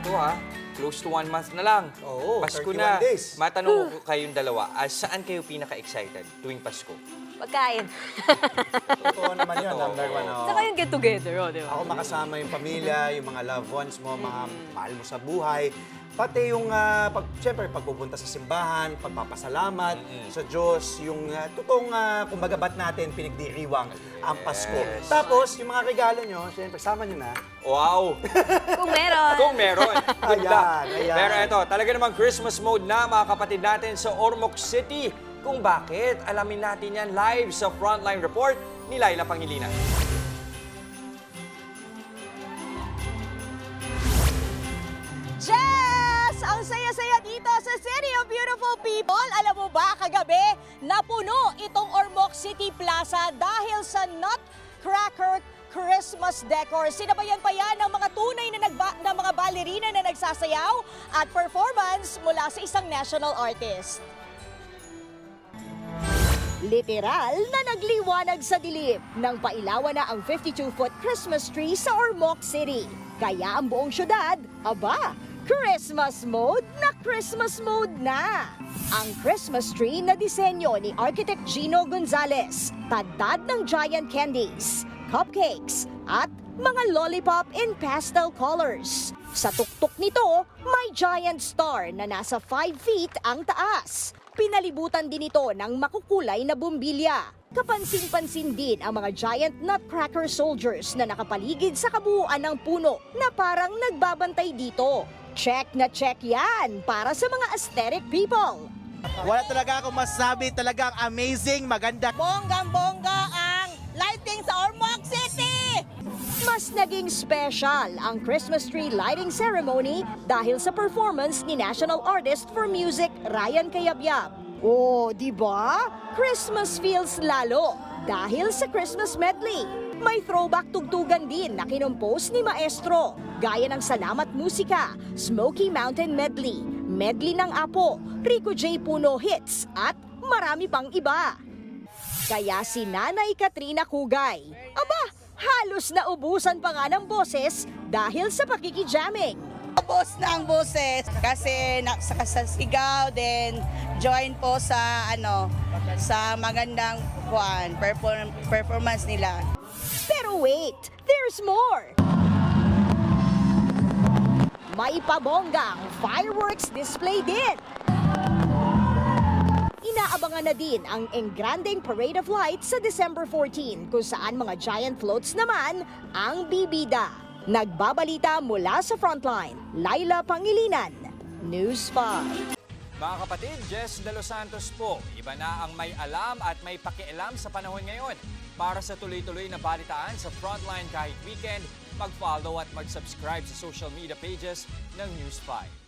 Ito close to 1 month na lang. Oo, Pasko 31 na. days. Matanong ko kayong dalawa, saan kayo pinaka-excited tuwing Pasko? Pagkain. Totoo naman yun, number one. Oh. Saka yung get together, di ba? Ako makasama yung pamilya, yung mga loved ones mo, mga mahal mo sa buhay. Pati yung, siyempre, pagpupunta sa simbahan, pagpapasalamat sa Diyos, yung totoong, kumbaga, ba't natin pinagdiriwang ang Pasko. Tapos, yung mga regalo nyo, siyempre, sama nyo na. Wow! Kung meron. Kung meron. Good luck. Ayan. Pero ito, talaga namang Christmas mode na mga kapatid natin sa Ormoc City. Kung bakit, alamin natin yan live sa Frontline Report ni Laila Pangilinan. Yes! Ang saya-saya dito sa City of Beautiful People. Alam mo ba, kagabi, napuno itong Ormoc City Plaza dahil sa Nutcracker Christmas decor. Sinabayan pa yan ng mga tunay na mga ballerina na nagsasayaw at performance mula sa isang national artist. Literal na nagliwanag sa dilim nang pailawan na ang 52-foot Christmas tree sa Ormoc City. Kaya ang buong syudad, Christmas mode na! Ang Christmas tree na disenyo ni Architect Gino Gonzalez, tadtad ng giant candies, cupcakes, at mga lollipop in pastel colors. Sa tuktok nito, may giant star na nasa 5 feet ang taas. Pinalibutan din ito ng makukulay na bumbilya. Kapansin-pansin din ang mga giant nutcracker soldiers na nakapaligid sa kabuuan ng puno na parang nagbabantay dito. Check na check yan para sa mga aesthetic people. Wala talaga akong masabi, talagang amazing, maganda. Bonggang-bongga ang lighting sa Ormoc City! Mas naging special ang Christmas tree lighting ceremony dahil sa performance ni National Artist for Music Ryan Cayabyab. Oh, di ba? Christmas feels lalo dahil sa Christmas medley. May throwback tugtugan din na kinompose ni Maestro, gaya ng Salamat Musika, Smoky Mountain Medley, Medley ng Apo, Rico J. Puno Hits, at marami pang iba. Kaya si Nanay Katrina Kugay, halos naubusan pa nga ng boses dahil sa pakikijamming. Ubos na ang boses kasi sa sigaw, then join po sa sa magandang performance nila. Pero wait, there's more! May pabonggang fireworks display din. Inaabangan na din ang Engrandeng Parade of Lights sa December 14 kung saan mga giant floats naman ang bibida. Nagbabalita mula sa Frontline, Laila Pangilinan, News 5. Mga kapatid, Jess De Los Santos po. Iba na ang may alam at may pakialam sa panahon ngayon. Para sa tuloy-tuloy na balitaan sa Frontline kahit weekend, mag-follow at mag-subscribe sa social media pages ng News 5.